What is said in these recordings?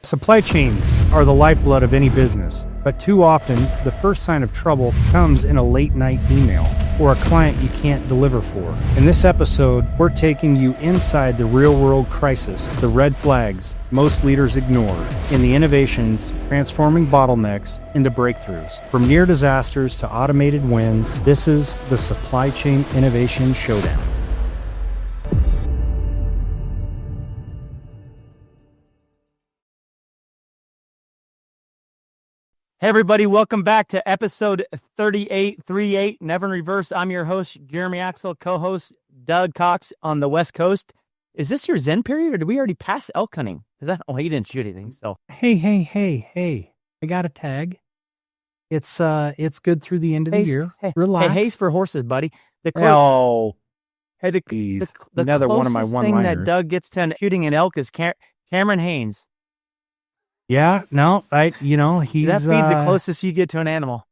Supply chains are the lifeblood of any business, but too often, the first sign of trouble comes in a late-night email or a client you can't deliver for. In this episode, we're taking you inside the real-world crisis, the red flags most leaders ignore, and the innovations transforming bottlenecks into breakthroughs. From near disasters to automated wins, this is the Supply Chain Innovation Showdown. Hey everybody, welcome back to episode 38, Never in Reverse. I'm your host, Jeremy Axel, co-host Doug Cox on the West Coast. Is this your Zen period, or did we already pass elk hunting? He didn't shoot anything, so. Hey. I got a tag. It's good through the end of the year. Relax. Hey, hay's for horses, buddy. Another the one of my closest one-liners. thing that Doug gets to shooting an elk is Cameron Haynes. Yeah, no, he's... That feeds the closest you get to an animal.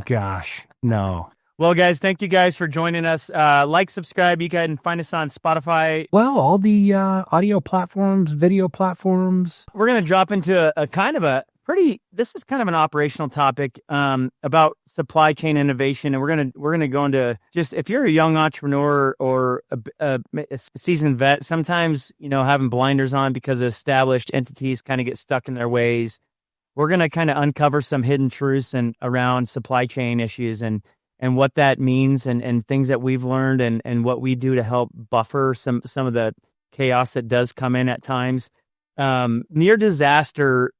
Gosh, no. Well, guys, thank you guys for joining us. Like, subscribe. You can find us on Spotify. Well, all the audio platforms, video platforms. We're going to drop into this is kind of an operational topic about supply chain innovation. And we're gonna go into just, if you're a young entrepreneur or a seasoned vet, sometimes, having blinders on because of established entities kind of get stuck in their ways. We're going to kind of uncover some hidden truths around supply chain issues and what that means and things that we've learned and what we do to help buffer some of the chaos that does come in at times. Near disaster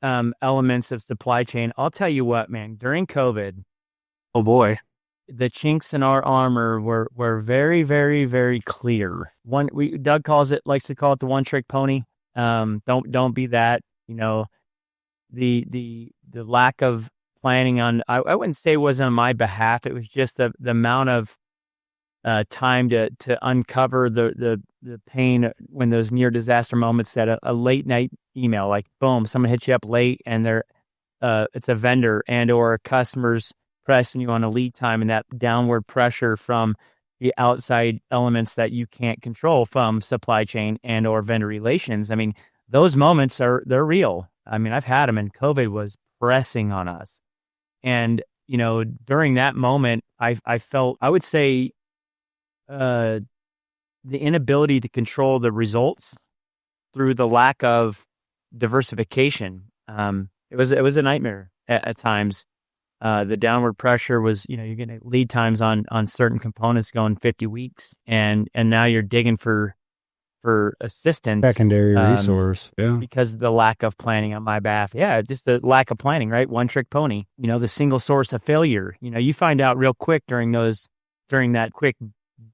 elements of supply chain. I'll tell you what, man, during COVID, oh boy, the chinks in our armor were very, very, very clear. Doug likes to call it the one trick pony. Don't be that, the lack of planning on, I wouldn't say it was on my behalf. It was just the amount of time to uncover the pain when those near disaster moments, that a late night email, like boom, someone hits you up late and it's a vendor and or customers pressing you on a lead time, and that downward pressure from the outside elements that you can't control from supply chain and or vendor relations. I mean, those moments they're real. I mean, I've had them, and COVID was pressing on us. And, during that moment, I felt, I would say, the inability to control the results through the lack of diversification. It was a nightmare at times. The downward pressure was, you're getting lead times on certain components going 50 weeks, and now you're digging for assistance, secondary resource, because of the lack of planning on my behalf. Yeah, just the lack of planning, right? One trick pony. The single source of failure. You find out real quick during that quick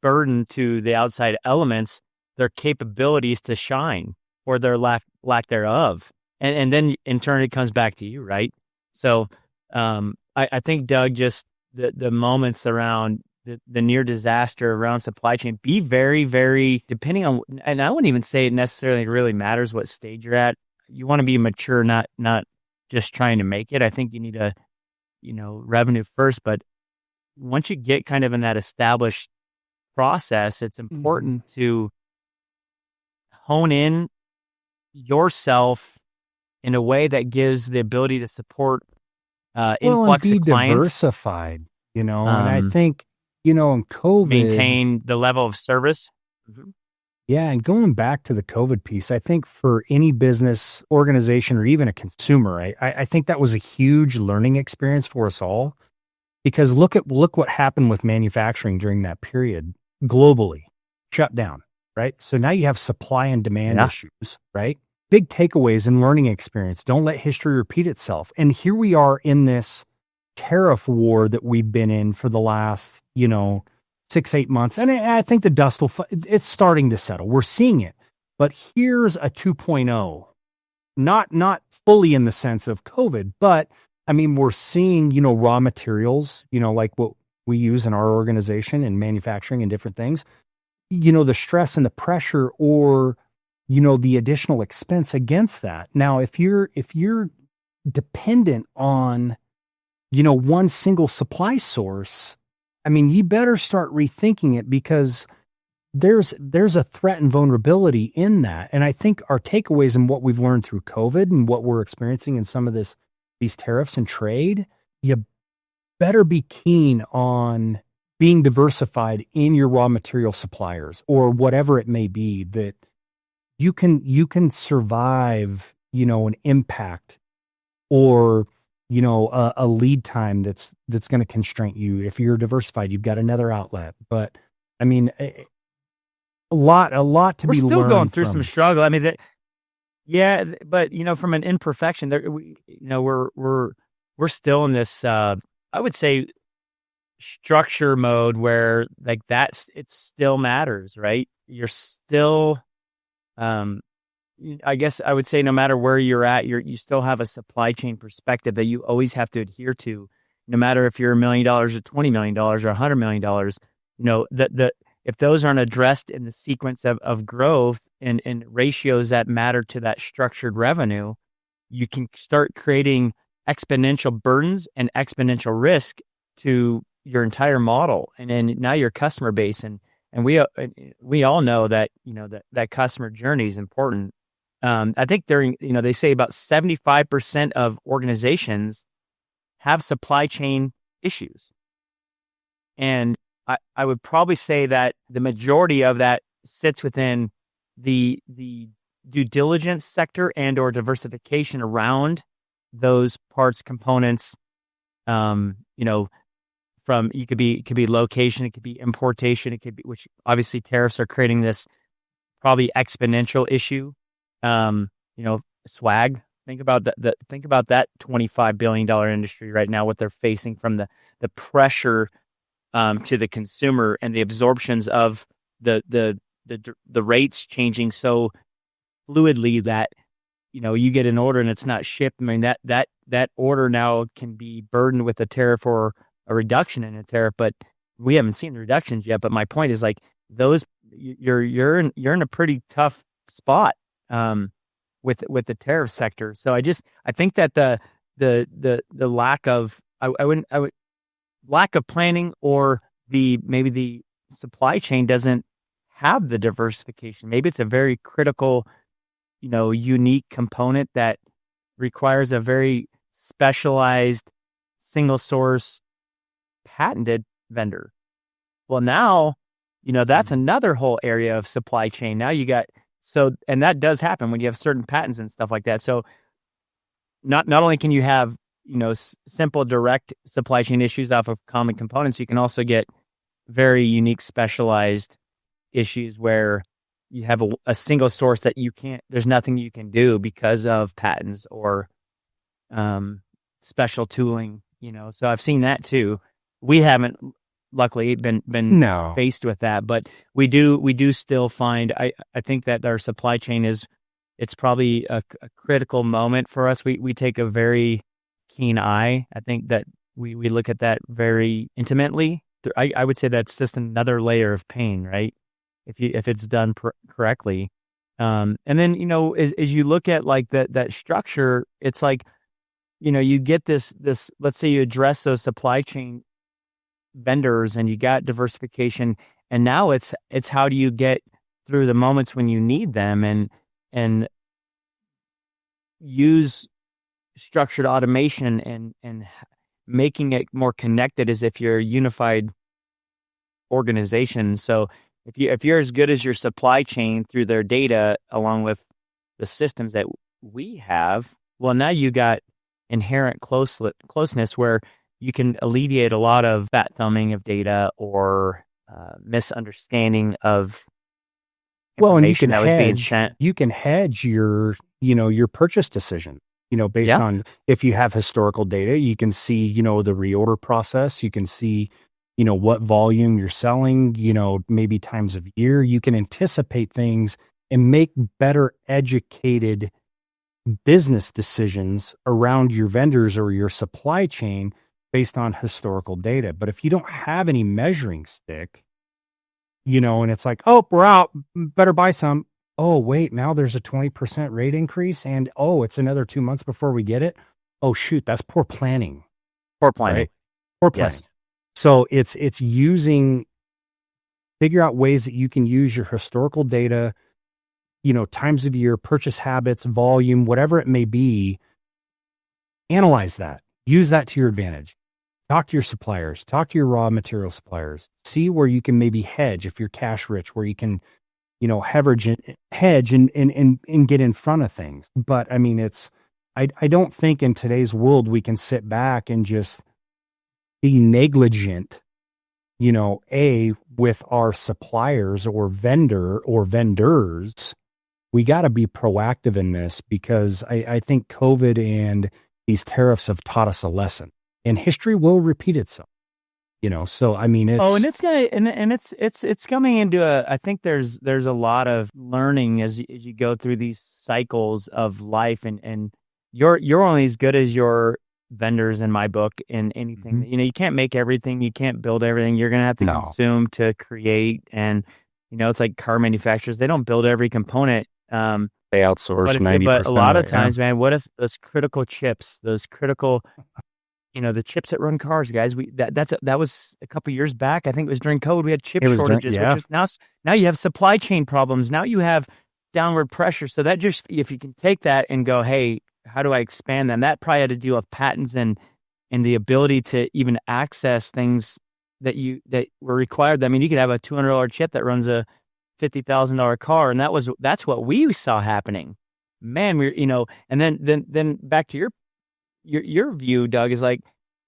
burden to the outside elements, their capabilities to shine or their lack thereof, and then in turn it comes back to you, right? So I think, Doug, just the moments around the near disaster around supply chain, be very, very, depending on, and I wouldn't even say it necessarily really matters what stage you're at. You want to be mature, not just trying to make it. I think you need a revenue first, but once you get kind of in that established process, it's important to hone in yourself in a way that gives the ability to support influx and of be clients, diversified, and I think, in COVID, maintain the level of service. Mm-hmm. Yeah. And going back to the COVID piece, I think for any business organization or even a consumer, I think that was a huge learning experience for us all, because look what happened with manufacturing during that period globally, shut down, right? So now you have supply and demand issues, right? Big takeaways and learning experience. Don't let history repeat itself. And here we are in this tariff war that we've been in for the last, 6-8 months. And I think the dust it's starting to settle. We're seeing it. But here's a 2.0, not fully in the sense of COVID, but I mean, we're seeing, raw materials, like what we use in our organization and manufacturing and different things, the stress and the pressure or, the additional expense against that. Now, if you're dependent on, one single supply source, I mean, you better start rethinking it, because there's a threat and vulnerability in that. And I think our takeaways and what we've learned through COVID and what we're experiencing in some of these tariffs and trade, you better be keen on being diversified in your raw material suppliers or whatever it may be, that you can survive, an impact or, a lead time that's going to constrain you. If you're diversified, you've got another outlet. But I mean, a lot to We're be still learned going through from. some struggle. I mean, yeah, but from an imperfection, there, we're still in this, I would say, structure mode where like it still matters, right? You're still, I guess I would say no matter where you're at, you still have a supply chain perspective that you always have to adhere to, no matter if you're $1 million or $20 million or $100 million. That if those aren't addressed in the sequence of growth and ratios that matter to that structured revenue, you can start creating exponential burdens and exponential risk to your entire model, and then now your customer base, and we all know that that customer journey is important. I think they say about 75% of organizations have supply chain issues, and I would probably say that the majority of that sits within the due diligence sector and or diversification around those parts, components. From it could be location, it could be importation, it could be, which obviously tariffs are creating this probably exponential issue. Swag. Think about that $25 billion industry right now, what they're facing from the pressure to the consumer and the absorptions of the rates changing so fluidly that you get an order and it's not shipped. I mean that order now can be burdened with a tariff or a reduction in a tariff, but we haven't seen the reductions yet. But my point is, like, those you're in a pretty tough spot with the tariff sector. So I think that the lack of lack of planning, or maybe the supply chain doesn't have the diversification. Maybe it's a very critical, unique component that requires a very specialized single source patented vendor. Well, now, that's another whole area of supply chain. Now you got, and that does happen when you have certain patents and stuff like that. So not only can you have, simple direct supply chain issues off of common components, you can also get very unique specialized issues where you have a single source that there's nothing you can do because of patents or special tooling, so I've seen that too. We haven't luckily been No. faced with that, but we do still find, I think that our supply chain it's probably a critical moment for us. We take a very keen eye. I think that we look at that very intimately. I would say that's just another layer of pain, right? If it's done correctly. And then, as you look at like that structure, it's like, you get this, let's say you address those supply chain vendors and you got diversification, and now it's how do you get through the moments when you need them and use structured automation and making it more connected as if you're a unified organization. So if you're as good as your supply chain through their data along with the systems that we have, well, now you got inherent closeness where you can alleviate a lot of fat thumbing of data or misunderstanding of information that was being sent. You can hedge your purchase decision, based on, if you have historical data, you can see, the reorder process, you can see, what volume you're selling, maybe times of year. You can anticipate things and make better educated business decisions around your vendors or your supply chain based on historical data. But if you don't have any measuring stick, and it's like, oh, we're out, better buy some. Oh, wait, now there's a 20% rate increase, and it's another 2 months before we get it. Oh, shoot, that's poor planning. Poor planning. Right? Poor planning. Yes. So it's using figure out ways that you can use your historical data, times of year, purchase habits, volume, whatever it may be. Analyze that, use that to your advantage. Talk to your suppliers, talk to your raw material suppliers, see where you can maybe hedge if you're cash rich, where you can, hedge and get in front of things. But I mean, I don't think in today's world we can sit back and just be negligent, with our suppliers or vendors. We got to be proactive in this, because I think COVID and these tariffs have taught us a lesson, and history will repeat itself. So I mean, and it's gonna, and it's coming into I think there's a lot of learning as you go through these cycles of life, and you're only as good as your vendors in my book in anything. Mm-hmm. You can't make everything, you can't build everything. You're gonna have to consume to create, and it's like car manufacturers, they don't build every component. They outsource 90%. But a lot of times, man, what if those critical chips, the chips that run cars, guys, that was a couple years back. I think it was during COVID. We had chip shortages, which is now you have supply chain problems. Now you have downward pressure. So that just, if you can take that and go, hey, how do I expand them? That probably had to deal with patents and the ability to even access things that were required. I mean, you could have a $200 chip that runs a $50,000 car, and that's what we saw happening. Man, and then back to your view, Doug, is like,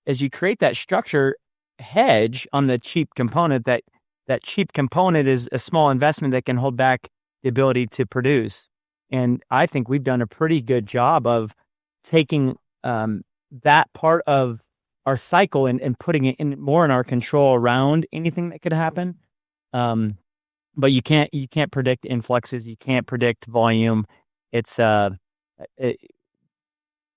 as you create that structure, hedge on the cheap component, that cheap component is a small investment that can hold back the ability to produce. And I think we've done a pretty good job of taking that part of our cycle and putting it in more in our control around anything that could happen. But you can't predict influxes. You can't predict volume. It's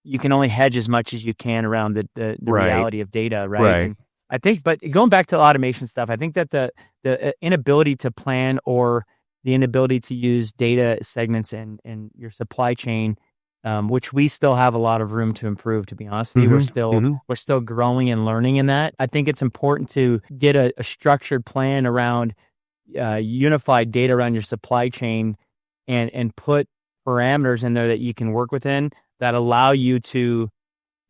you can only hedge as much as you can around the reality of data, right? And I think, but going back to the automation stuff, I think that the inability to plan, or the inability to use data segments in your supply chain, which we still have a lot of room to improve, to be honest with you. We're still growing and learning in that. I think it's important to get a structured plan around unified data around your supply chain, and put parameters in there that you can work within that allow you to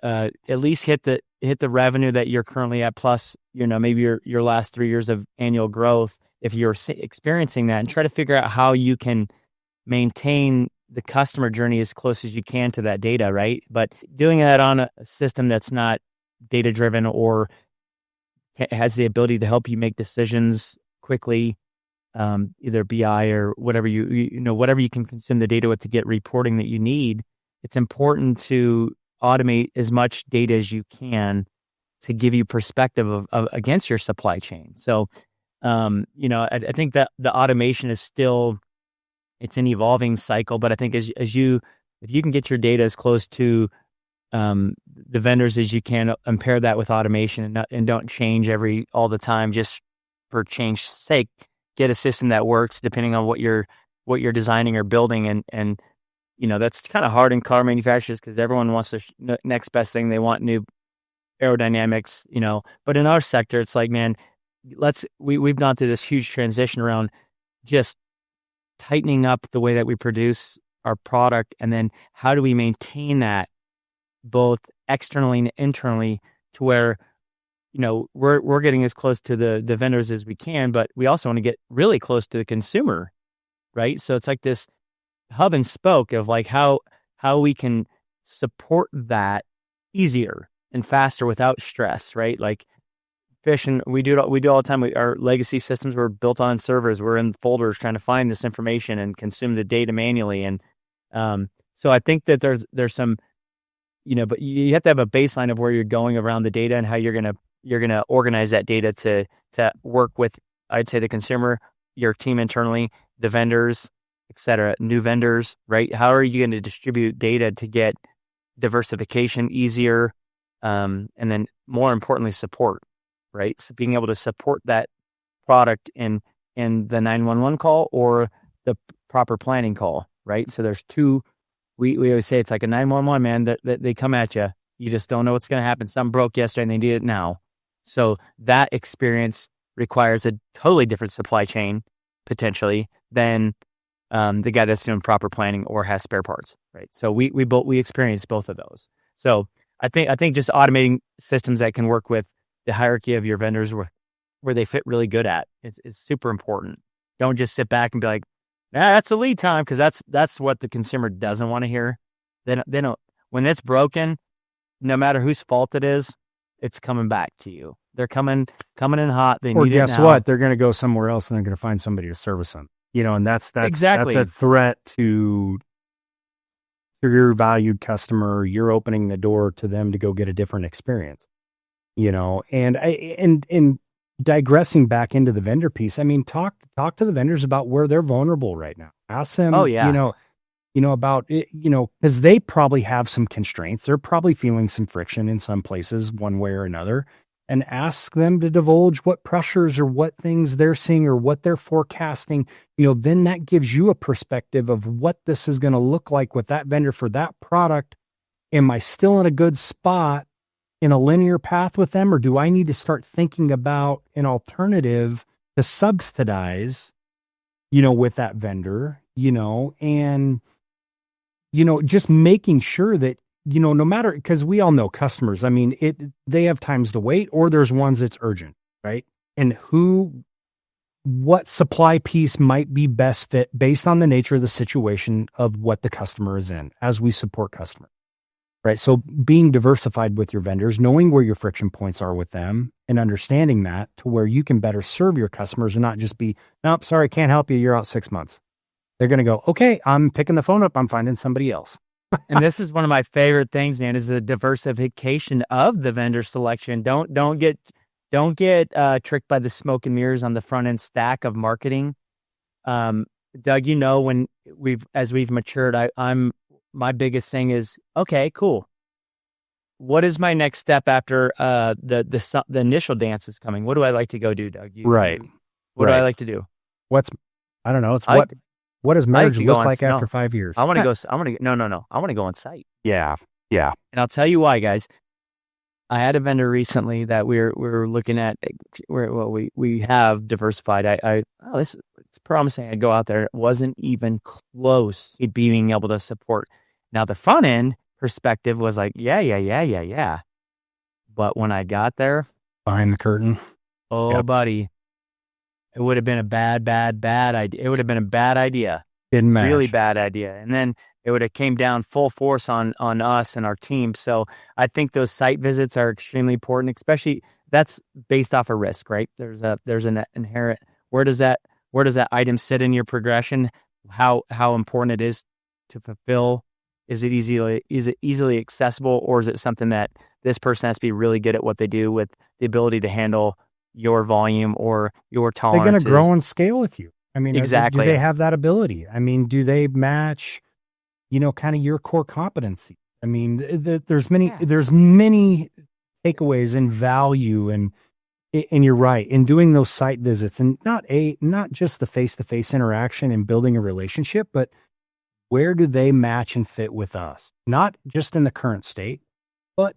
at least hit the revenue that you're currently at, plus maybe your last 3 years of annual growth, if you're experiencing that, and try to figure out how you can maintain the customer journey as close as you can to that data, right? But doing that on a system that's not data driven, or has the ability to help you make decisions quickly, either BI or whatever whatever you can consume the data with to get reporting that you need. It's important to automate as much data as you can to give you perspective of against your supply chain. So, I think that the automation is still, it's an evolving cycle, but I think if you can get your data as close to the vendors as you can, and pair that with automation, and don't change all the time just for change's sake. Get a system that works depending on what you're designing or building, and that's kind of hard in car manufacturers, because everyone wants the next best thing. They want new aerodynamics, but in our sector, it's like, man, we've gone through this huge transition around just tightening up the way that we produce our product, and then how do we maintain that both externally and internally, to where we're getting as close to the vendors as we can, but we also want to get really close to the consumer, right? So it's like this hub and spoke of like how we can support that easier and faster without stress, right? Like fishing, we do all the time. Our legacy systems were built on servers. We're in folders trying to find this information and consume the data manually. And so I think that there's some, but you have to have a baseline of where you're going around the data, and how you're gonna organize that data to work with, I'd say, the consumer, your team internally, the vendors, et cetera, new vendors, right? How are you going to distribute data to get diversification easier? And then more importantly, support, right? So being able to support that product in the 911 call or the proper planning call, right? So there's two, we always say it's like a 911, man, that they come at you. You just don't know what's going to happen. Something broke yesterday and they need it now. So that experience requires a totally different supply chain potentially than the guy that's doing proper planning or has spare parts, right? So we experience both of those. So I think just automating systems that can work with the hierarchy of your vendors where they fit really good at is super important. Don't just sit back and be like, that's a lead time, because that's what the consumer doesn't want to hear. They don't. When it's broken, no matter whose fault it is, it's coming back to you. They're coming in hot. They Or need guess it now. what? They're going to go somewhere else and they're going to find somebody to service them. And that's Exactly. a threat to your valued customer. You're opening the door to them to go get a different experience. And digressing back into the vendor piece, I mean, talk to the vendors about where they're vulnerable right now. Ask them, about it, because they probably have some constraints. They're probably feeling some friction in some places, one way or another, and ask them to divulge what pressures or what things they're seeing or what they're forecasting. Then that gives you a perspective of what this is going to look like with that vendor for that product. Am I still in a good spot in a linear path with them, or do I need to start thinking about an alternative to subsidize, with that vendor, and, just making sure that, no matter, because we all know customers, I mean, they have times to wait, or there's ones that's urgent, right? And what supply piece might be best fit based on the nature of the situation of what the customer is in as we support customers. Right. So being diversified with your vendors, knowing where your friction points are with them and understanding that to where you can better serve your customers and not just be, nope, sorry, can't help you. You're out 6 months. They're going to go, okay, I'm picking the phone up. I'm finding somebody else. And this is one of my favorite things, man, is the diversification of the vendor selection. Don't get tricked by the smoke and mirrors on the front end stack of marketing. Doug, when we've matured, my biggest thing is, okay, cool. What is my next step after the initial dance is coming? What do I like to go do, Doug? Right. What do I like to do? I don't know. It's what does marriage look like after 5 years? I want to go. I want to go on site. Yeah. And I'll tell you why, guys. I had a vendor recently that we're looking at. We have diversified. It's promising. I'd go out there. It wasn't even close to being able to support. Now the front end perspective was like, yeah. But when I got there, behind the curtain, buddy, it would have been a bad idea. It would have been a bad idea. Didn't match. Really bad idea. And then it would have came down full force on us and our team. So I think those site visits are extremely important, especially that's based off of risk, right? There's an inherent, where does that item sit in your progression? How important it is to fulfill? Is it easily accessible, or is it something that this person has to be really good at what they do with the ability to handle your volume or your tolerances? They're going to grow and scale with you. I mean, exactly. Do they have that ability? I mean, do they match, kind of your core competency? I mean, there's many takeaways and value, and you're right in doing those site visits, and not just the face-to-face interaction and building a relationship, but where do they match and fit with us? Not just in the current state, but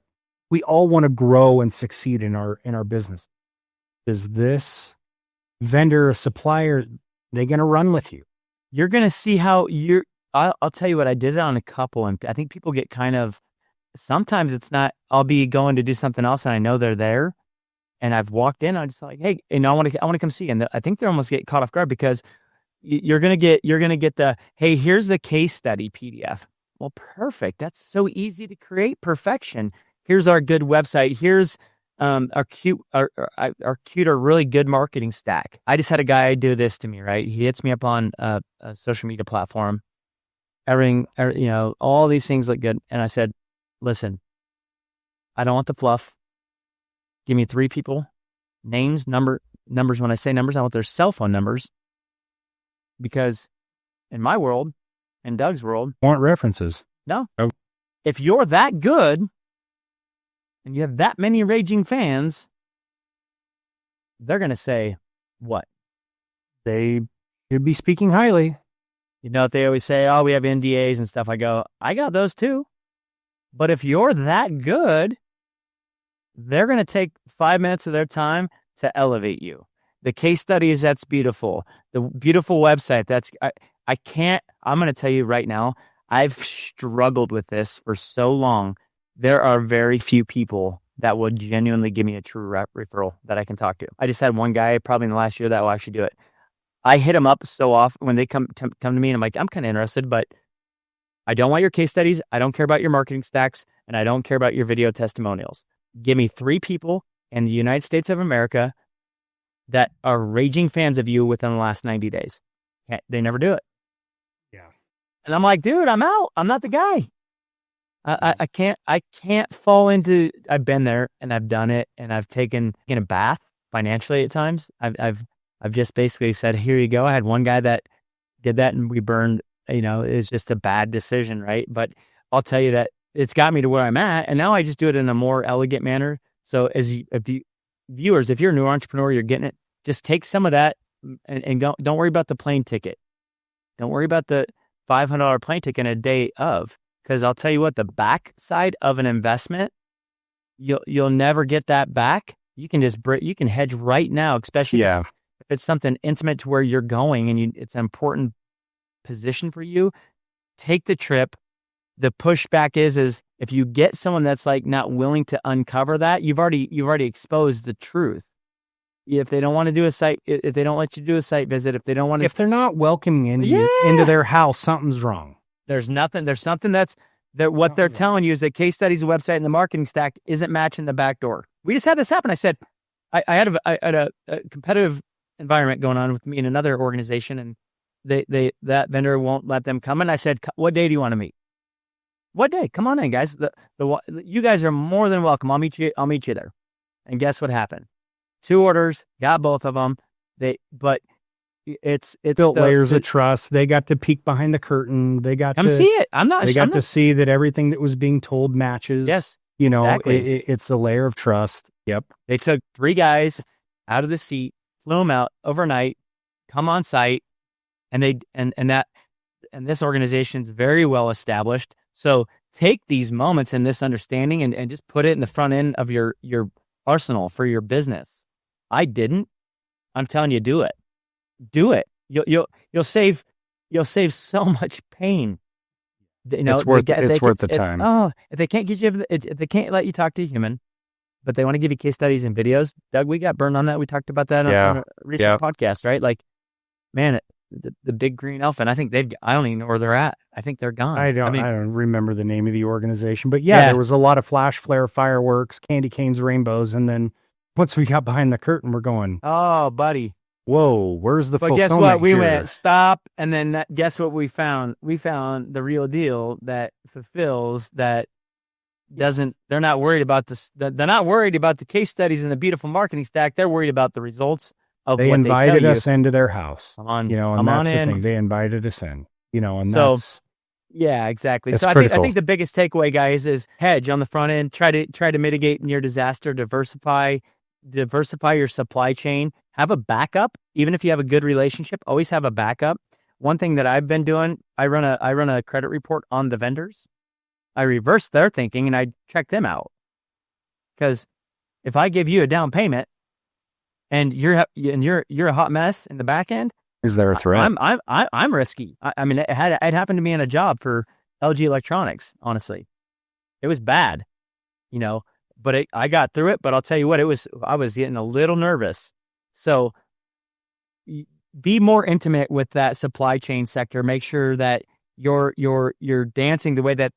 we all want to grow and succeed in our business. Is this vendor, a supplier, they going to run with you? You're going to see how I'll tell you what, I did it on a couple, and I think people get sometimes it's not, I'll be going to do something else and I know they're there and I've walked in, I'm just like, hey, I want to come see. And I think they almost get caught off guard because you're going to get the, hey, here's the case study PDF. Well, perfect. That's so easy to create. Perfection. Here's our good website. Here's our cute or really good marketing stack. I just had a guy do this to me, right? He hits me up on a social media platform. Everything, all these things look good. And I said, listen, I don't want the fluff. Give me 3 people, names, numbers. When I say numbers, I want their cell phone numbers. Because in my world, in Doug's world, want references. No. Oh. If you're that good and you have that many raging fans, they're going to say what? They should be speaking highly. If they always say, oh, we have NDAs and stuff, I go, I got those too. But if you're that good, they're going to take 5 minutes of their time to elevate you. the case studies, that's beautiful. The beautiful website, I'm going to tell you right now, I've struggled with this for so long. There are very few people that will genuinely give me a true referral that I can talk to. I just had one guy probably in the last year that will actually do it. I hit them up so often when they come to me, and I'm like, I'm kind of interested, but I don't want your case studies. I don't care about your marketing stacks, and I don't care about your video testimonials. Give me 3 people in the United States of America that are raging fans of you within the last 90 days. They never do it. Yeah. And I'm like, dude, I'm out. I'm not the guy. I can't fall into, I've been there and I've done it, and I've taken a bath financially at times. I've just basically said, here you go. I had one guy that did that and we burned, it's just a bad decision, right? But I'll tell you that it's got me to where I'm at, and now I just do it in a more elegant manner. So viewers, if you're a new entrepreneur, you're getting it, just take some of that and don't worry about the plane ticket. Don't worry about the $500 plane ticket a day of, because I'll tell you what, the backside of an investment, you'll never get that back. You can hedge right now, especially if it's something intimate to where you're going and it's an important position for you. Take the trip. The pushback is if you get someone that's like not willing to uncover that, you've already exposed the truth. If they don't want to do if they don't let you do a site visit, if they're not welcoming into their house, something's wrong. There's something what they're telling you is that case studies, the website, and the marketing stack isn't matching the back door. We just had this happen. I said, I had a competitive environment going on with me in another organization, and that vendor won't let them come. And I said, what day do you want to meet? What day? Come on in, guys. You guys are more than welcome. I'll meet you there. And guess what happened? 2 orders, got both of them. But it's built layers of trust. They got to peek behind the curtain. They got to see it. They got to see that everything that was being told matches. Yes, exactly. It's a layer of trust. Yep. They took 3 guys out of the seat, flew them out overnight, come on site, and this organization's very well established. So take these moments and this understanding and just put it in the front end of your arsenal for your business. I didn't. I'm telling you, do it. Do it. You'll save so much pain. It's worth the time. If they can't if they can't let you talk to a human, but they want to give you case studies and videos, Doug, we got burned on that. We talked about that on a recent podcast, right? Like, man, the big green elephant. I think I don't even know where they're at. I think they're gone. I don't remember the name of the organization, but there was a lot of flash, flare, fireworks, candy canes, rainbows, and then once we got behind the curtain, we're going, oh, buddy. Whoa, where's the fulfillment? But guess what? We here? went, stop, and then guess what we found? We found the real deal that fulfills, that doesn't. They're not worried about this. They're not worried about the case studies and the beautiful marketing stack. They're worried about the results of they what invited they tell us into their house. Come on, and that's the thing. They invited us in. And so, that's exactly. It's so critical. I think the biggest takeaway, guys, is hedge on the front end. Try to mitigate near disaster. Diversify your supply chain. Have a backup. Even if you have a good relationship, always have a backup. One thing that I've been doing, I run a credit report on the vendors. I reverse their thinking and I check them out. Because if I give you a down payment and you're a hot mess in the back end, is there a threat? I'm risky. I mean, it happened to me in a job for LG Electronics. Honestly, it was bad, but I got through it. But I'll tell you what, I was getting a little nervous. So be more intimate with that supply chain sector. Make sure that you're dancing the way that,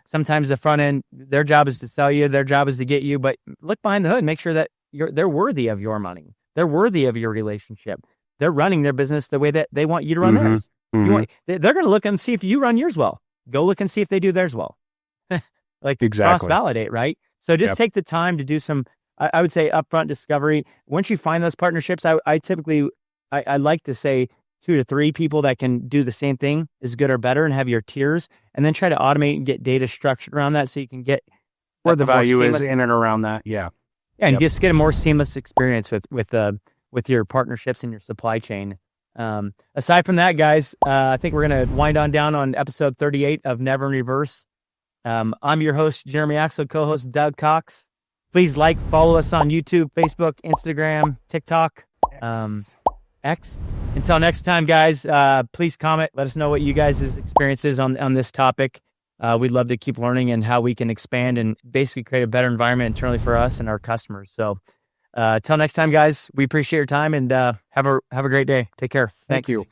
sometimes the front end, their job is to sell you, their job is to get you, but look behind the hood, make sure that they're worthy of your money. They're worthy of your relationship. They're running their business the way that they want you to run theirs. Mm-hmm. They're going to look and see if you run yours well. Go look and see if they do theirs well. Exactly. Cross-validate, right? So just take the time to do some, I would say, upfront discovery. Once you find those partnerships, I typically like to say 2 to 3 people that can do the same thing is good or better, and have your tiers, and then try to automate and get data structured around that so you can get where the value is in and around that. Yeah. And just get a more seamless experience with your partnerships and your supply chain. Aside from that, guys, I think we're going to wind down on episode 38 of Never in Reverse. I'm your host, Jeremy Axel, co-host Doug Cox. Please follow us on YouTube, Facebook, Instagram, TikTok. X. Until next time, guys, please comment. Let us know what you guys' experiences on this topic. We'd love to keep learning and how we can expand and basically create a better environment internally for us and our customers. So till next time, guys, we appreciate your time and have a great day. Take care. Thanks. Thank you.